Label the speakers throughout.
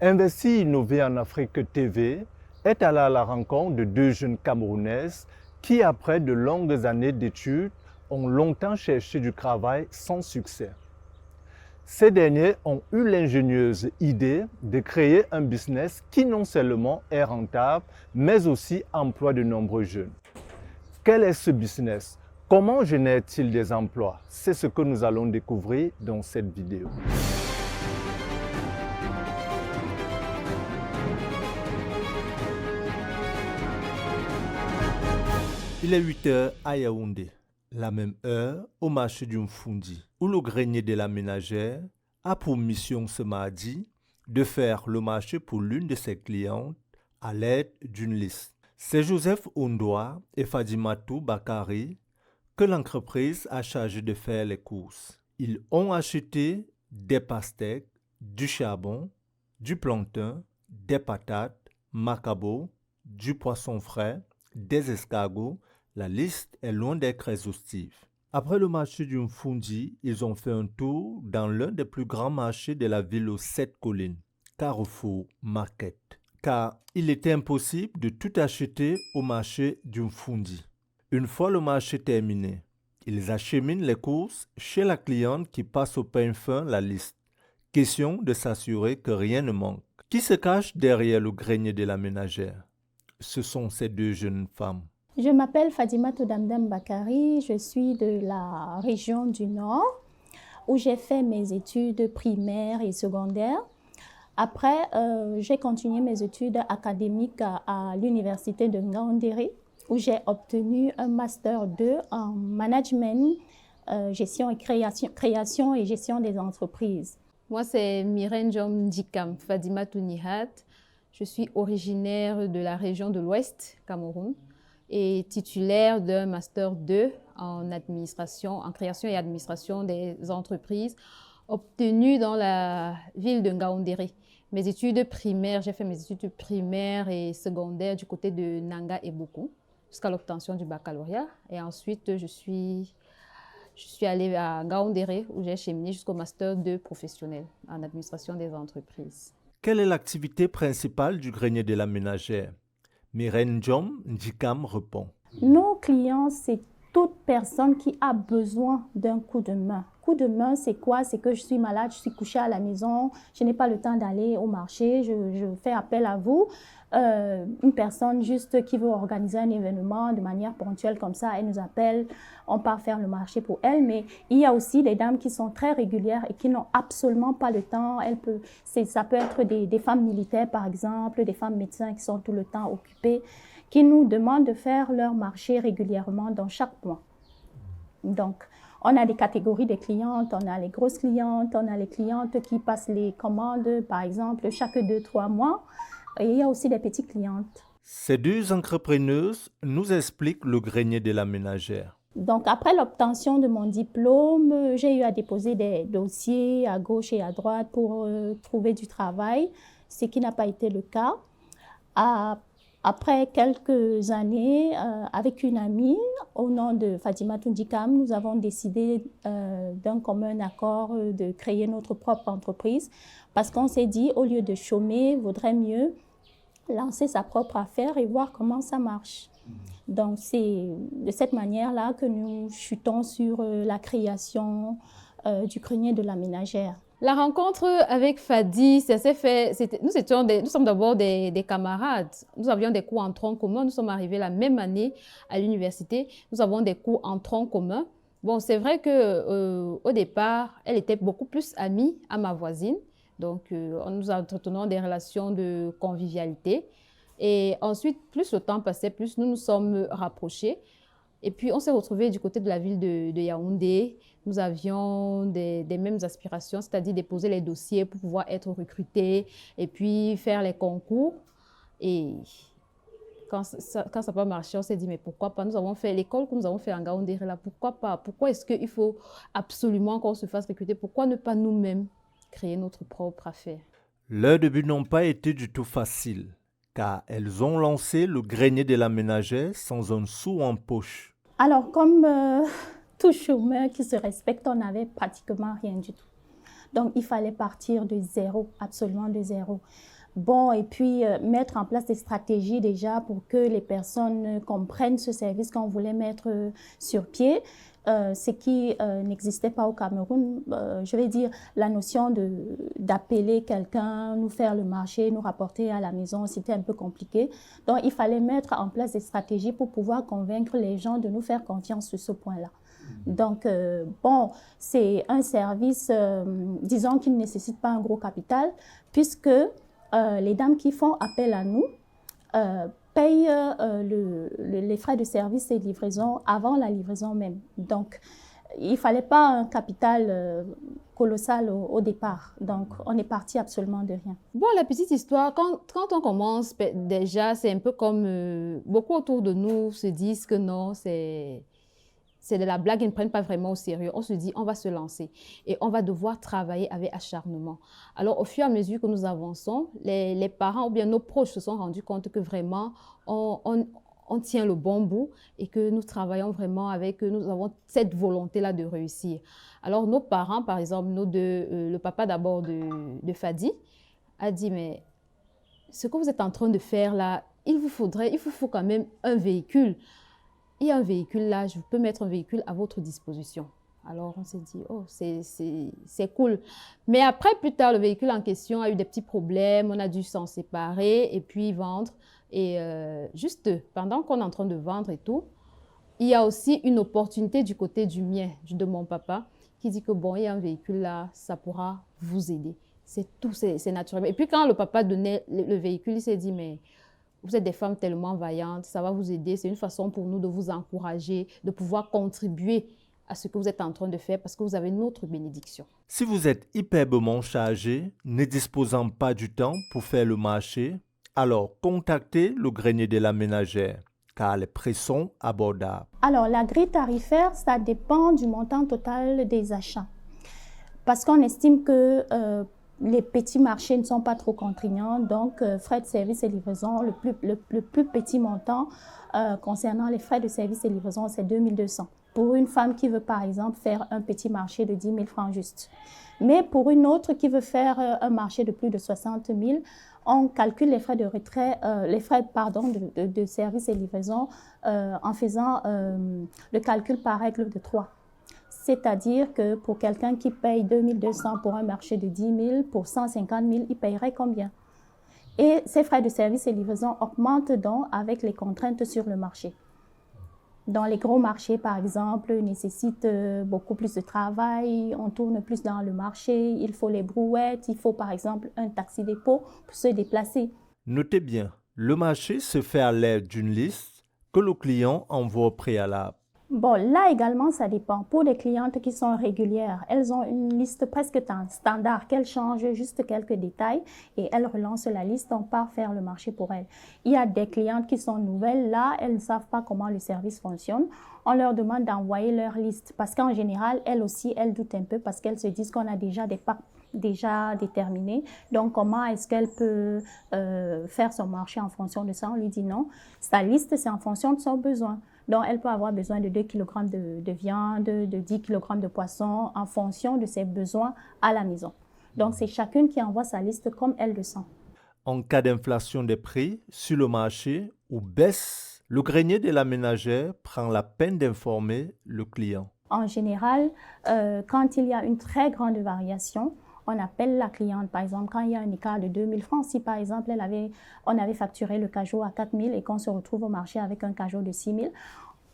Speaker 1: Investir Innover en Afrique TV est allé à la rencontre de deux jeunes Camerounaises qui, après de longues années d'études, ont longtemps cherché du travail sans succès. Ces derniers ont eu l'ingénieuse idée de créer un business qui non seulement est rentable, mais aussi emploie de nombreux jeunes. Quel est ce business? Comment génère-t-il des emplois? C'est ce que nous allons découvrir dans cette vidéo. Il est 8 heures à Yaoundé, la même heure au marché du Mfundi, où le grenier de la ménagère a pour mission ce mardi de faire le marché pour l'une de ses clientes à l'aide d'une liste. C'est Joseph Ondoa et Fadimatou Bakari que l'entreprise a chargé de faire les courses. Ils ont acheté des pastèques, du charbon, du plantain, des patates, macabo, du poisson frais, des escargots. La liste est loin d'être exhaustive. Après le marché du Mfundi, ils ont fait un tour dans l'un des plus grands marchés de la ville aux 7 collines, Carrefour Market. Car il était impossible de tout acheter au marché du Mfundi. Une fois le marché terminé, ils acheminent les courses chez la cliente qui passe au pain fin la liste. Question de s'assurer que rien ne manque. Qui se cache derrière le grenier de la ménagère? Ce sont ces deux jeunes femmes.
Speaker 2: Je m'appelle Fadimatou Bakari, je suis de la région du Nord où j'ai fait mes études primaires et secondaires. Après, j'ai continué mes études académiques à l'université de Ngaoundéré où j'ai obtenu un master 2 en management, gestion et création et gestion des entreprises.
Speaker 3: Moi, c'est Myrène Jom Dikam Fadimatou Nihat. Je suis originaire de la région de l'Ouest, Cameroun, et titulaire d'un master 2 en administration, en création et administration des entreprises, obtenu dans la ville de Ngaoundéré. Mes études primaires, j'ai fait mes études primaires et secondaires du côté de Nanga et Bokou, jusqu'à l'obtention du baccalauréat. Et ensuite, je suis allée à Ngaoundéré, où j'ai cheminé jusqu'au master 2 professionnel en administration des entreprises.
Speaker 1: Quelle est l'activité principale du grenier de la ménagère? Myrène Jom Ndjikam répond.
Speaker 2: Nos clients, c'est toute personne qui a besoin d'un coup de main. Coup de main, c'est quoi? C'est que je suis malade, je suis couchée à la maison, je n'ai pas le temps d'aller au marché, je fais appel à vous. Une personne juste qui veut organiser un événement de manière ponctuelle comme ça, elle nous appelle, on part faire le marché pour elle. Mais il y a aussi des dames qui sont très régulières et qui n'ont absolument pas le temps. Ça peut être des femmes militaires par exemple, des femmes médecins qui sont tout le temps occupées, qui nous demandent de faire leur marché régulièrement dans chaque mois. Donc, on a des catégories de clientes, on a les grosses clientes, on a les clientes qui passent les commandes, par exemple, chaque 2-3 mois. Et il y a aussi des petites clientes.
Speaker 1: Ces deux entrepreneuses nous expliquent le grenier de la ménagère.
Speaker 2: Donc, après l'obtention de mon diplôme, j'ai eu à déposer des dossiers à gauche et à droite pour trouver du travail, ce qui n'a pas été le cas. Après quelques années, avec une amie, au nom de Fadimatou Ndjikam, nous avons décidé d'un commun accord de créer notre propre entreprise parce qu'on s'est dit, au lieu de chômer, il vaudrait mieux lancer sa propre affaire et voir comment ça marche. Donc, c'est de cette manière-là que nous chutons sur la création du grenier de la ménagère.
Speaker 3: La rencontre avec Fadi, ça s'est fait. Nous sommes d'abord des camarades. Nous avions des cours en tronc commun. Nous sommes arrivés la même année à l'université. Nous avons des cours en tronc commun. Bon, c'est vrai qu'au départ, elle était beaucoup plus amie à ma voisine. Donc, nous entretenons des relations de convivialité. Et ensuite, plus le temps passait, plus nous nous sommes rapprochés. Et puis, on s'est retrouvés du côté de la ville de Yaoundé. Nous avions des mêmes aspirations, c'est-à-dire déposer les dossiers pour pouvoir être recrutés et puis faire les concours. Et quand ça n'a pas marché, on s'est dit, mais pourquoi pas? Nous avons fait l'école que nous avons fait en Ngaoundé, là, pourquoi pas? Pourquoi est-ce qu'il faut absolument qu'on se fasse recruter? Pourquoi ne pas nous-mêmes créer notre propre affaire?
Speaker 1: Leurs débuts n'ont pas été du tout faciles, car elles ont lancé le grenier de la ménagère sans un sou en poche.
Speaker 2: Alors, comme tout chômeur qui se respecte, on n'avait pratiquement rien du tout. Donc, il fallait partir de zéro, absolument de zéro. Bon, et puis mettre en place des stratégies déjà pour que les personnes comprennent ce service qu'on voulait mettre sur pied. Ce qui n'existait pas au Cameroun, je vais dire la notion d'appeler quelqu'un, nous faire le marché, nous rapporter à la maison, c'était un peu compliqué. Donc, il fallait mettre en place des stratégies pour pouvoir convaincre les gens de nous faire confiance sur ce point-là. Donc, bon, c'est un service, disons, qui ne nécessite pas un gros capital, puisque les dames qui font appel à nous payent les frais de service et livraison avant la livraison même. Donc, il ne fallait pas un capital colossal au départ. Donc, on est parti absolument de rien.
Speaker 3: Bon, la petite histoire, quand on commence, déjà, c'est un peu comme beaucoup autour de nous se disent que non, c'est de la blague, ils ne prennent pas vraiment au sérieux. On se dit, on va se lancer et on va devoir travailler avec acharnement. Alors, au fur et à mesure que nous avançons, les parents ou bien nos proches se sont rendus compte que vraiment, on tient le bon bout et que nous travaillons vraiment avec eux, nous avons cette volonté-là de réussir. Alors, nos parents, par exemple, le papa d'abord de Fadi, a dit, mais ce que vous êtes en train de faire là, il vous faut quand même un véhicule. Il y a un véhicule là, je peux mettre un véhicule à votre disposition. Alors, on s'est dit, oh, c'est cool. Mais après, plus tard, le véhicule en question a eu des petits problèmes. On a dû s'en séparer et puis vendre. Et juste pendant qu'on est en train de vendre et tout, il y a aussi une opportunité du côté du mien, de mon papa, qui dit que bon, il y a un véhicule là, ça pourra vous aider. C'est tout, c'est naturel. Et puis quand le papa donnait le véhicule, il s'est dit, mais vous êtes des femmes tellement vaillantes, ça va vous aider. C'est une façon pour nous de vous encourager, de pouvoir contribuer à ce que vous êtes en train de faire parce que vous avez notre bénédiction.
Speaker 1: Si vous êtes hyperbement chargé, ne disposant pas du temps pour faire le marché, alors contactez le grenier de la ménagère, car les prix sont abordables.
Speaker 2: Alors, la grille tarifaire, ça dépend du montant total des achats. Parce qu'on estime que les petits marchés ne sont pas trop contraignants, donc frais de service et livraison, le plus petit montant concernant les frais de service et livraison, c'est 2200. Pour une femme qui veut par exemple faire un petit marché de 10 000 francs juste. Mais pour une autre qui veut faire un marché de plus de 60 000, on calcule les frais de retrait, de service et livraison en faisant le calcul par règle de 3. C'est-à-dire que pour quelqu'un qui paye 2200 pour un marché de 10 000, pour 150 000, il paierait combien? Et ces frais de service et livraison augmentent donc avec les contraintes sur le marché. Dans les gros marchés, par exemple, nécessitent beaucoup plus de travail, on tourne plus dans le marché, il faut les brouettes, il faut par exemple un taxi-dépôt pour se déplacer.
Speaker 1: Notez bien, le marché se fait à l'aide d'une liste que le client envoie au préalable.
Speaker 2: Bon, là également, ça dépend. Pour les clientes qui sont régulières, elles ont une liste presque standard qu'elles changent juste quelques détails et elles relancent la liste, on part faire le marché pour elles. Il y a des clientes qui sont nouvelles, là, elles ne savent pas comment le service fonctionne. On leur demande d'envoyer leur liste parce qu'en général, elles aussi, elles doutent un peu parce qu'elles se disent qu'on a déjà des parts déjà déterminées. Donc, comment est-ce qu'elle peut faire son marché en fonction de ça? On lui dit non. Sa liste, c'est en fonction de son besoin. Donc, elle peut avoir besoin de 2 kg de viande, de 10 kg de poisson en fonction de ses besoins à la maison. Donc, c'est chacune qui envoie sa liste comme elle le sent.
Speaker 1: En cas d'inflation des prix sur le marché ou baisse, le grenier de la ménagère prend la peine d'informer le client.
Speaker 2: En général, quand il y a une très grande variation, on appelle la cliente. Par exemple, quand il y a un écart de 2 000 francs, si par exemple on avait facturé le cajot à 4 000 et qu'on se retrouve au marché avec un cajot de 6 000,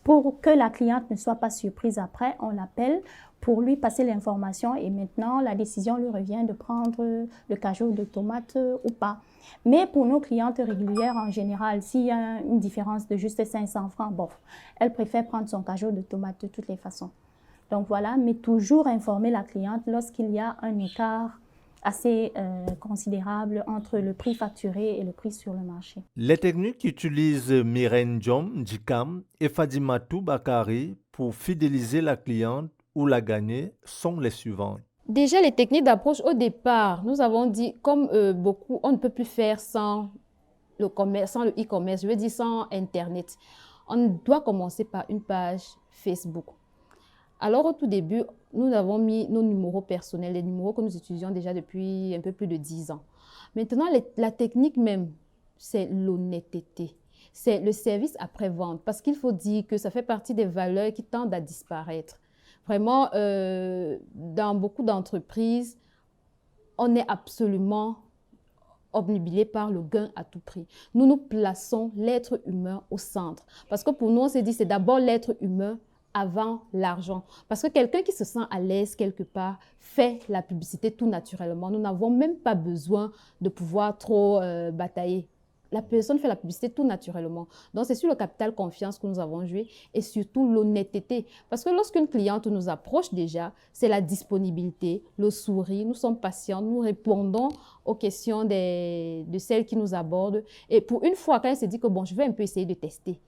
Speaker 2: pour que la cliente ne soit pas surprise après, on l'appelle pour lui passer l'information et maintenant la décision lui revient de prendre le cajot de tomates ou pas. Mais pour nos clientes régulières en général, s'il y a une différence de juste 500 francs, bon, elle préfère prendre son cajot de tomates de toutes les façons. Donc voilà, mais toujours informer la cliente lorsqu'il y a un écart assez considérable entre le prix facturé et le prix sur le marché.
Speaker 1: Les techniques qu'utilisent Myrène Diom Djikam et Fadimatou Bakari pour fidéliser la cliente ou la gagner sont les suivantes.
Speaker 3: Déjà, les techniques d'approche au départ, nous avons dit, comme beaucoup, on ne peut plus faire sans le commerce, sans le e-commerce, je veux dire sans Internet. On doit commencer par une page Facebook. Alors, au tout début, nous avons mis nos numéros personnels, les numéros que nous utilisons déjà depuis un peu plus de 10 ans. Maintenant, la technique même, c'est l'honnêteté. C'est le service après-vente, parce qu'il faut dire que ça fait partie des valeurs qui tendent à disparaître. Vraiment, dans beaucoup d'entreprises, on est absolument obnubilé par le gain à tout prix. Nous plaçons l'être humain au centre. Parce que pour nous, on s'est dit, c'est d'abord l'être humain avant l'argent. Parce que quelqu'un qui se sent à l'aise quelque part fait la publicité tout naturellement. Nous n'avons même pas besoin de pouvoir trop batailler. La personne fait la publicité tout naturellement. Donc, c'est sur le capital confiance que nous avons joué et surtout l'honnêteté. Parce que lorsqu'une cliente nous approche déjà, c'est la disponibilité, le sourire, nous sommes patients, nous répondons aux questions de celles qui nous abordent. Et pour une fois, quand elle se dit que bon, je vais un peu essayer de tester,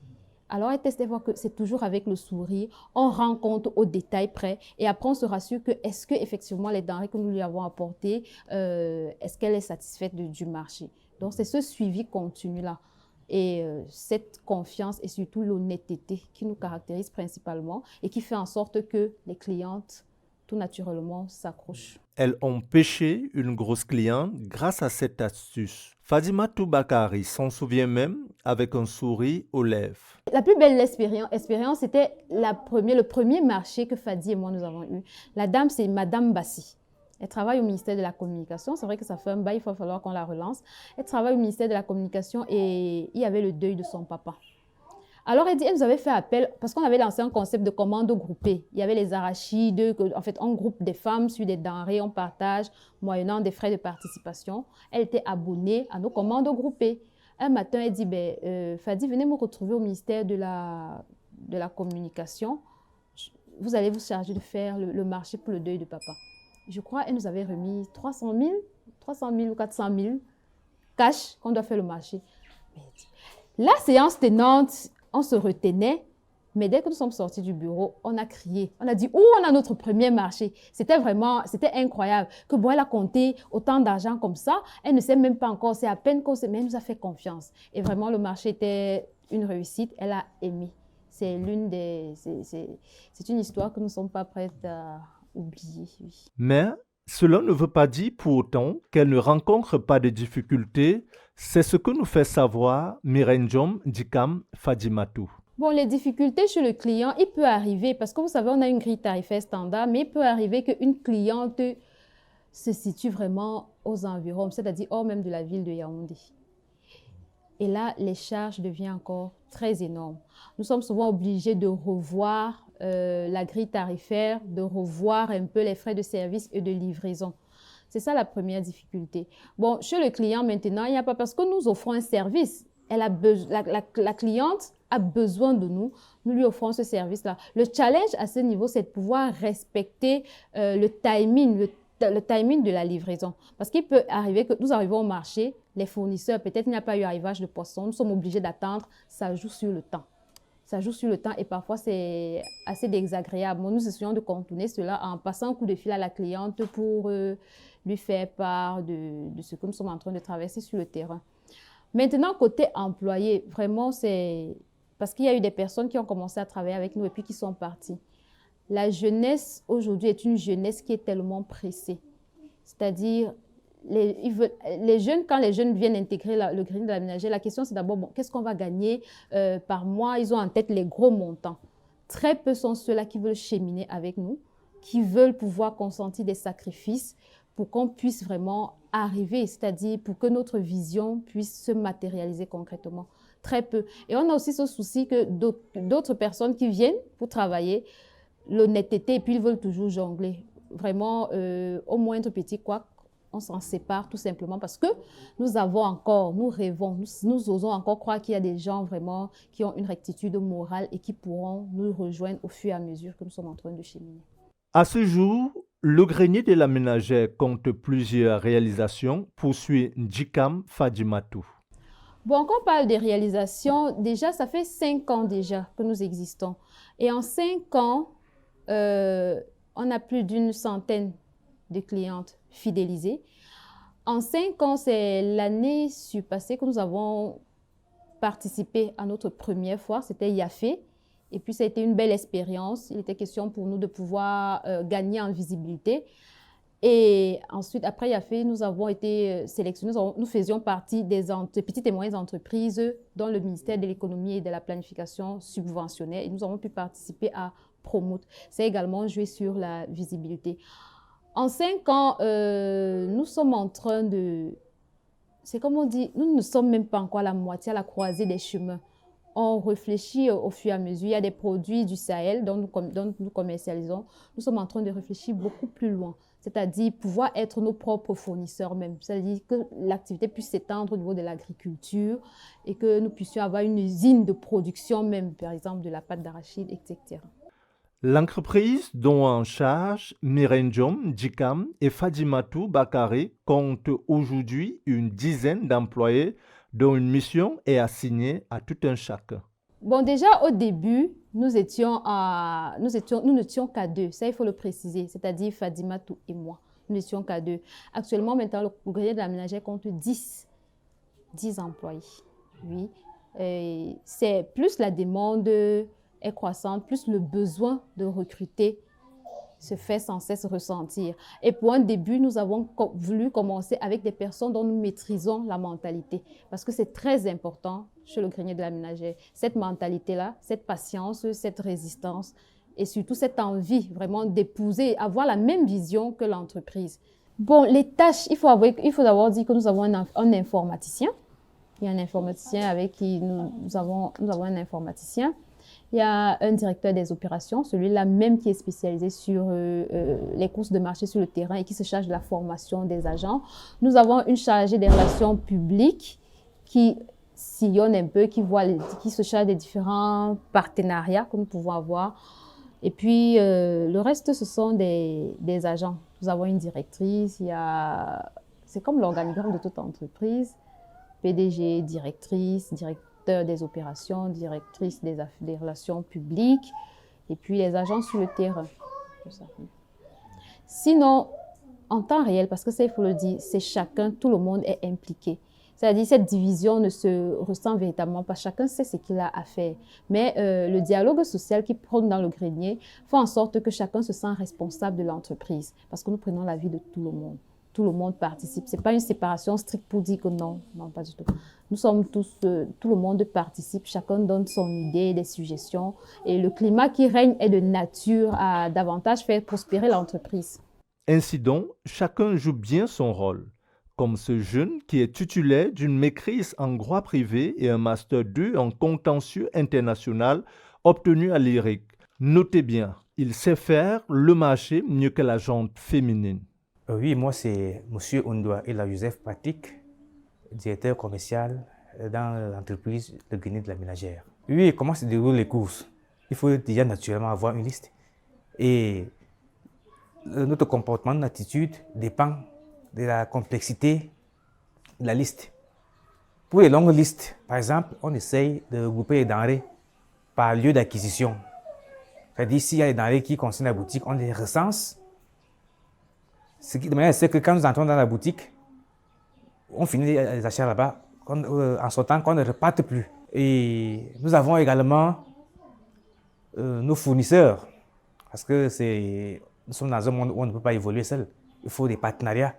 Speaker 3: alors elle teste et voit que c'est toujours avec le sourire, on rend compte aux détails près et après on se rassure que est-ce que effectivement les denrées que nous lui avons apportées, est-ce qu'elle est satisfaite du marché. Donc c'est ce suivi continu là et cette confiance et surtout l'honnêteté qui nous caractérise principalement et qui fait en sorte que les clientes tout naturellement s'accrochent.
Speaker 1: Elles ont pêché une grosse cliente grâce à cette astuce. Fadimatou Bakari s'en souvient même avec un sourire aux lèvres.
Speaker 3: La plus belle expérience, c'était le premier marché que Fadi et moi nous avons eu. La dame, c'est Madame Bassi. Elle travaille au ministère de la Communication. C'est vrai que ça fait un bail, il va falloir qu'on la relance. Elle travaille au ministère de la Communication et il y avait le deuil de son papa. Alors, elle nous avait fait appel, parce qu'on avait lancé un concept de commande groupée. Il y avait les arachides, en fait, on groupe des femmes sur des denrées, on partage, moyennant des frais de participation. Elle était abonnée à nos commandes groupées. Un matin, elle dit, Fadi, venez me retrouver au ministère de la Communication. Vous allez vous charger de faire le marché pour le deuil de papa. Je crois qu'elle nous avait remis 300 000 ou 400 000 cash qu'on doit faire le marché. La séance tenante, on se retenait, mais dès que nous sommes sortis du bureau, on a crié. On a dit, on a notre premier marché. C'était incroyable. Que bon, elle a compté autant d'argent comme ça. Elle ne sait même pas encore, c'est à peine qu'on sait, mais elle nous a fait confiance. Et vraiment, le marché était une réussite. Elle a aimé. C'est une histoire que nous ne sommes pas prêtes à oublier. Oui.
Speaker 1: Mais cela ne veut pas dire pour autant qu'elle ne rencontre pas de difficultés. C'est ce que nous fait savoir Mirenjom Dikam Fadimatou.
Speaker 3: Bon, les difficultés chez le client, il peut arriver, parce que vous savez, on a une grille tarifaire standard, mais il peut arriver qu'une cliente se situe vraiment aux environs, c'est-à-dire hors même de la ville de Yaoundé. Et là, les charges deviennent encore très énormes. Nous sommes souvent obligés de revoir la grille tarifaire, de revoir un peu les frais de service et de livraison. C'est ça la première difficulté. Bon, chez le client maintenant, il n'y a pas, parce que nous offrons un service. La cliente a besoin de nous, nous lui offrons ce service-là. Le challenge à ce niveau, c'est de pouvoir respecter le timing de la livraison. Parce qu'il peut arriver que nous arrivons au marché, les fournisseurs, peut-être il n'y a pas eu arrivage de poisson, nous sommes obligés d'attendre, ça joue sur le temps. Ça joue sur le temps et parfois c'est assez désagréable. Nous essayons de contourner cela en passant un coup de fil à la cliente pour lui faire part de ce que nous sommes en train de traverser sur le terrain. Maintenant, côté employé, vraiment c'est parce qu'il y a eu des personnes qui ont commencé à travailler avec nous et puis qui sont parties. La jeunesse aujourd'hui est une jeunesse qui est tellement pressée. C'est-à-dire, les jeunes, quand les jeunes viennent intégrer le green de la ménagère, la question c'est d'abord, bon, qu'est-ce qu'on va gagner par mois? Ils ont en tête les gros montants. Très peu sont ceux-là qui veulent cheminer avec nous, qui veulent pouvoir consentir des sacrifices pour qu'on puisse vraiment arriver, c'est-à-dire pour que notre vision puisse se matérialiser concrètement. Très peu. Et on a aussi ce souci que d'autres personnes qui viennent pour travailler, l'honnêteté, et puis ils veulent toujours jongler. Vraiment, au moindre petit couac, on s'en sépare tout simplement parce que nous rêvons, nous osons encore croire qu'il y a des gens vraiment qui ont une rectitude morale et qui pourront nous rejoindre au fur et à mesure que nous sommes en train de cheminer.
Speaker 1: À ce jour, le grenier de la ménagère compte plusieurs réalisations, poursuit Dikam Fadimatou.
Speaker 3: Bon, quand on parle des réalisations, déjà, ça fait 5 ans déjà que nous existons. Et en 5 ans, on a plus d'une centaine de clientes fidélisées. En 5 ans, c'est l'année surpassée que nous avons participé à notre première foire, c'était Yafé. Et puis, ça a été une belle expérience. Il était question pour nous de pouvoir gagner en visibilité. Et ensuite, après IAFE, nous avons été sélectionnés, nous faisions partie des petites et moyennes entreprises dont le ministère de l'économie et de la planification subventionnait. Et nous avons pu participer à Promote. C'est également joué sur la visibilité. En 5 ans, nous sommes en train de... C'est comme on dit, nous ne sommes même pas encore à la moitié, à la croisée des chemins. On réfléchit au fur et à mesure. Il y a des produits du Sahel dont nous commercialisons. Nous sommes en train de réfléchir beaucoup plus loin, c'est-à-dire pouvoir être nos propres fournisseurs même. C'est-à-dire que l'activité puisse s'étendre au niveau de l'agriculture et que nous puissions avoir une usine de production même, par exemple de la pâte d'arachide, etc.
Speaker 1: L'entreprise dont en charge Mirenjom Djikam et Fadimatou Bakari compte aujourd'hui une dizaine d'employés dont une mission est assignée à tout un chacun.
Speaker 3: Bon, déjà au début, nous n'étions qu'à 2, ça il faut le préciser, c'est-à-dire Fadimatou et moi. Nous n'étions qu'à 2. Actuellement, maintenant, le grenier de la ménagère compte 10 employés. Oui. C'est plus la demande est croissante, plus le besoin de recruter se fait sans cesse ressentir. Et pour un début, nous avons voulu commencer avec des personnes dont nous maîtrisons la mentalité. Parce que c'est très important chez le grenier de la ménagère. Cette mentalité-là, cette patience, cette résistance et surtout cette envie vraiment d'épouser, avoir la même vision que l'entreprise. Bon, les tâches, il faut d'abord dire que nous avons un informaticien. Il y a un informaticien avec qui nous avons un informaticien. Il y a un directeur des opérations, celui-là même qui est spécialisé sur les courses de marché sur le terrain et qui se charge de la formation des agents. Nous avons une chargée des relations publiques qui sillonne un peu, qui se charge des différents partenariats que nous pouvons avoir. Et puis, le reste, ce sont des agents. Nous avons une directrice, c'est comme l'organigramme de toute entreprise. PDG, directrice, directeur des opérations, directrice des relations publiques, et puis les agents sur le terrain. Sinon, en temps réel, parce que ça, il faut le dire, c'est chacun, tout le monde est impliqué. C'est-à-dire cette division ne se ressent véritablement pas. Chacun sait ce qu'il a à faire. Mais le dialogue social qui prône dans le grenier fait en sorte que chacun se sent responsable de l'entreprise, parce que nous prenons la vie de tout le monde. Tout le monde participe. Ce n'est pas une séparation stricte pour dire que non, pas du tout. Nous sommes tous, tout le monde participe, chacun donne son idée, des suggestions. Et le climat qui règne est de nature à davantage faire prospérer l'entreprise.
Speaker 1: Ainsi donc, chacun joue bien son rôle. Comme ce jeune qui est titulaire d'une maîtrise en droit privé et un master 2 en contentieux international obtenu à l'IRIC. Notez bien, il sait faire le marché mieux que la gente féminine.
Speaker 4: Oui, moi c'est M. Ondoa et la Joseph Pratique, directeur commercial dans l'entreprise de Grenier de la Ménagère. Oui, comment se déroulent les courses? Il faut déjà naturellement avoir une liste. Et notre comportement, notre attitude dépend de la complexité de la liste. Pour les longues listes, par exemple, on essaye de regrouper les denrées par lieu d'acquisition. C'est-à-dire, s'il y a des denrées qui concernent la boutique, on les recense. De manière à ce que quand nous entrons dans la boutique, on finit les achats là-bas en sortant qu'on ne reparte plus. Et nous avons également nos fournisseurs, parce que nous sommes dans un monde où on ne peut pas évoluer seul. Il faut des partenariats.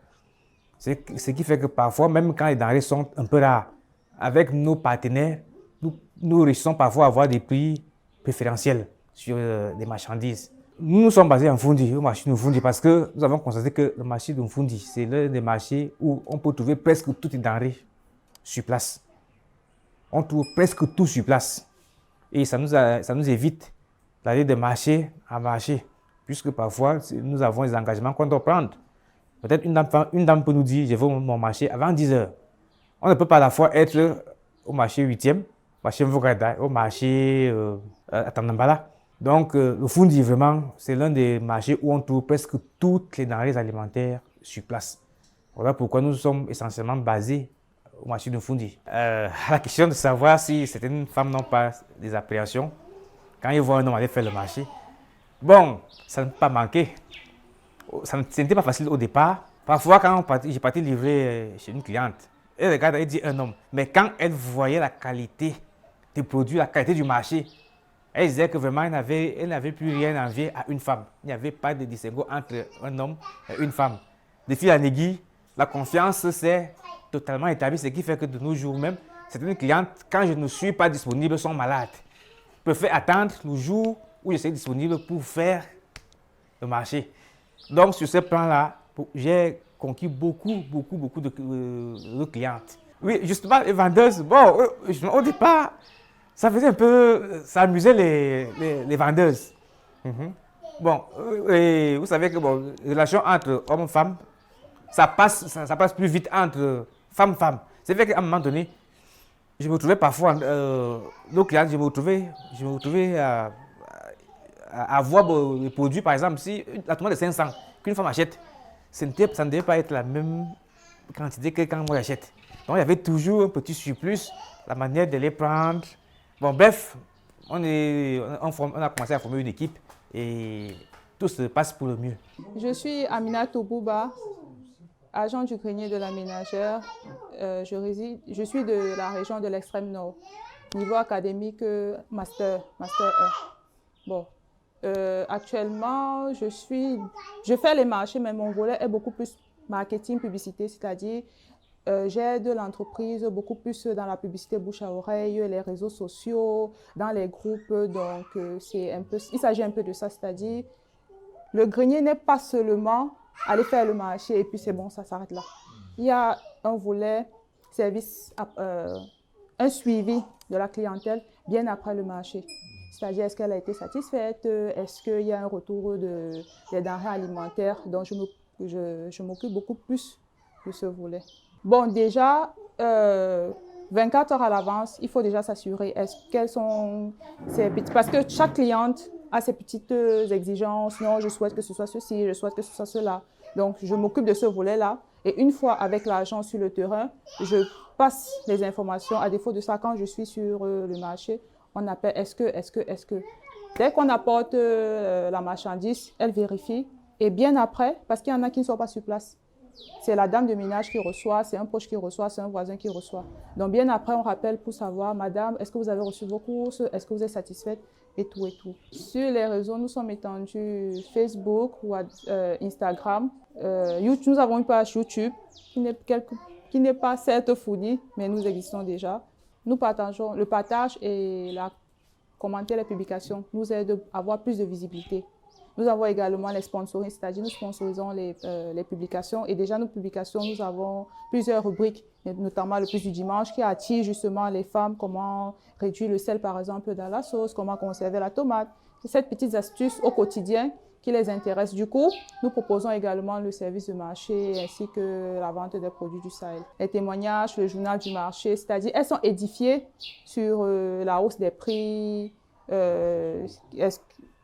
Speaker 4: Ce qui fait que parfois, même quand les denrées sont un peu rares, avec nos partenaires, nous réussissons parfois à avoir des prix préférentiels sur des marchandises. Nous sommes basés en Mfundi, au marché de Mfundi, parce que nous avons constaté que le marché de Mfundi, c'est l'un des marchés où on peut trouver presque toutes les denrées sur place. On trouve presque tout sur place. Et ça nous évite d'aller de marché à marché, puisque parfois, nous avons des engagements qu'on doit prendre. Peut-être une dame peut nous dire, je veux mon marché avant 10 heures. On ne peut pas à la fois être au marché 8e, marché Mvogada, au marché à Tanambala. Donc, le Fundi, vraiment, c'est l'un des marchés où on trouve presque toutes les denrées alimentaires sur place. Voilà pourquoi nous sommes essentiellement basés au marché de Fundi. La question de savoir si certaines femmes n'ont pas des appréhensions quand ils voient un homme aller faire le marché. Bon, ça ne peut pas manquer. Ce n'était pas facile au départ. Parfois, quand j'ai parti livrer chez une cliente, elle regarde, elle dit un homme. Mais quand elle voyait la qualité des produits, la qualité du marché, Elle disait que vraiment, elle n'avait plus rien à envier à une femme. Il n'y avait pas de distinguo entre un homme et une femme. De fil en aiguille, la confiance s'est totalement établie, ce qui fait que de nos jours même, certaines clientes, quand je ne suis pas disponible, sont malades. Préfèrent attendre le jour où je serai disponible pour faire le marché. Donc, sur ce plan-là, j'ai conquis beaucoup de clientes. Oui, justement, les vendeuses, bon, au départ, ça faisait un peu, ça amusait les vendeuses. Bon, et vous savez que bon, relation entre hommes et femmes, ça passe plus vite entre femmes. C'est vrai qu'à un moment donné, je me retrouvais parfois, nos clients, je me retrouvais à voir les produits, par exemple, si la tomate de 500 qu'une femme achète, ça ne devait pas être la même quantité que quand moi j'achète. Donc il y avait toujours un petit surplus, la manière de les prendre. Bon, bref, on a commencé à former une équipe et tout se passe pour le mieux.
Speaker 5: Je suis Amina Toubouba, agent du grenier de la ménagère. Je suis de la région de l'extrême nord. Niveau académique, master 1. Bon, actuellement, je fais les marchés, mais mon volet est beaucoup plus marketing, publicité, c'est-à-dire j'aide l'entreprise beaucoup plus dans la publicité bouche à oreille, les réseaux sociaux, dans les groupes. Donc, il s'agit un peu de ça, c'est-à-dire le grenier n'est pas seulement aller faire le marché et puis c'est bon, ça s'arrête là. Il y a un volet service, un suivi de la clientèle bien après le marché. C'est-à-dire, est-ce qu'elle a été satisfaite? Est-ce qu'il y a un retour des denrées alimentaires? Donc, je m'occupe beaucoup plus de ce volet. Bon, déjà, 24 heures à l'avance, il faut déjà s'assurer quelles sont ces petites... Parce que chaque cliente a ses petites exigences. Non, je souhaite que ce soit ceci, je souhaite que ce soit cela. Donc, je m'occupe de ce volet-là. Et une fois avec l'agent sur le terrain, je passe les informations. À défaut de ça, quand je suis sur le marché, on appelle est-ce que. Dès qu'on apporte la marchandise, elle vérifie. Et bien après, parce qu'il y en a qui ne sont pas sur place, c'est la dame de ménage qui reçoit, c'est un proche qui reçoit, c'est un voisin qui reçoit. Donc bien après, on rappelle pour savoir, madame, est-ce que vous avez reçu vos courses? Est-ce que vous êtes satisfaite? Et tout et tout. Sur les réseaux, nous sommes étendus Facebook ou Instagram. Nous avons une page YouTube qui n'est pas certes fournie, mais nous existons déjà. Nous partageons le partage et commenter les publications nous aide à avoir plus de visibilité. Nous avons également les sponsoring, c'est-à-dire nous sponsorisons les publications. Et déjà, nos publications, nous avons plusieurs rubriques, notamment le plus du dimanche, qui attire justement les femmes, comment réduire le sel, par exemple, dans la sauce, comment conserver la tomate. C'est cette petite astuce au quotidien qui les intéresse. Du coup, nous proposons également le service de marché ainsi que la vente des produits du Sahel. Les témoignages, le journal du marché, c'est-à-dire elles sont édifiées sur la hausse des prix,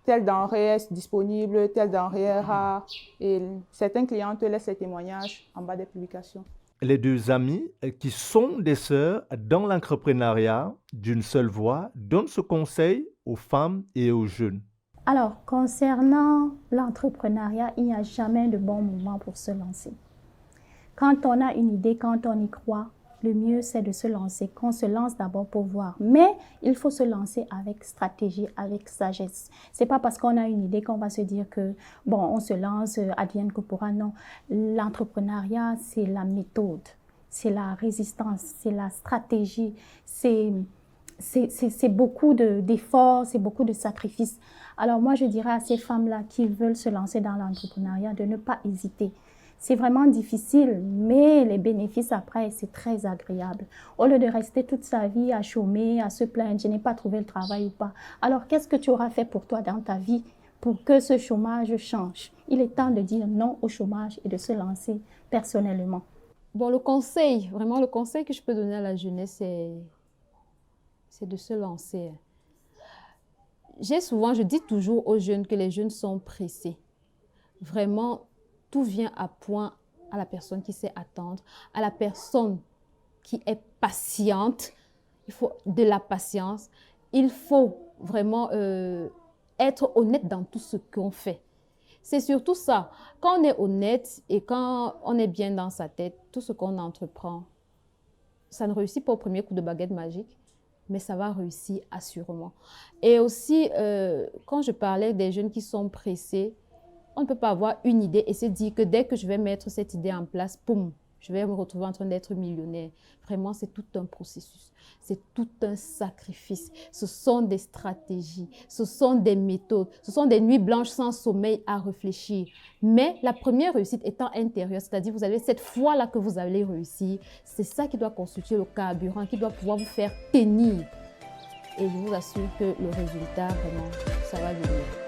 Speaker 5: telle denrée est disponible, telle denrée est rare. Et certains clients te laissent les témoignages en bas des publications.
Speaker 1: Les deux amies qui sont des sœurs dans l'entrepreneuriat d'une seule voix donnent ce conseil aux femmes et aux jeunes.
Speaker 2: Alors, concernant l'entrepreneuriat, il n'y a jamais de bon moment pour se lancer. Quand on a une idée, quand on y croit, le mieux c'est de se lancer, qu'on se lance d'abord pour voir. Mais il faut se lancer avec stratégie, avec sagesse. C'est pas parce qu'on a une idée qu'on va se dire que, bon, on se lance, advienne que pourra. Non, l'entrepreneuriat, c'est la méthode, c'est la résistance, c'est la stratégie, c'est beaucoup d'efforts, c'est beaucoup de sacrifices. Alors moi, je dirais à ces femmes-là qui veulent se lancer dans l'entrepreneuriat de ne pas hésiter. C'est vraiment difficile, mais les bénéfices après, c'est très agréable. Au lieu de rester toute sa vie à chômer, à se plaindre, je n'ai pas trouvé le travail ou pas. Alors, qu'est-ce que tu auras fait pour toi dans ta vie pour que ce chômage change? Il est temps de dire non au chômage et de se lancer personnellement.
Speaker 3: Bon, le conseil que je peux donner à la jeunesse, c'est de se lancer. Je dis toujours aux jeunes que les jeunes sont pressés. Vraiment, tout vient à point à la personne qui sait attendre, à la personne qui est patiente. Il faut de la patience. Il faut vraiment être honnête dans tout ce qu'on fait. C'est surtout ça. Quand on est honnête et quand on est bien dans sa tête, tout ce qu'on entreprend, ça ne réussit pas au premier coup de baguette magique. mais ça va réussir assurément. Et aussi, quand je parlais des jeunes qui sont pressés, on ne peut pas avoir une idée et se dire que dès que je vais mettre cette idée en place, boum, je vais me retrouver en train d'être millionnaire. Vraiment, c'est tout un processus. C'est tout un sacrifice. Ce sont des stratégies, ce sont des méthodes, ce sont des nuits blanches sans sommeil à réfléchir. Mais la première réussite étant intérieure, c'est-à-dire vous avez cette foi-là que vous allez réussir, c'est ça qui doit constituer le carburant, qui doit pouvoir vous faire tenir. Et je vous assure que le résultat, vraiment, ça va venir.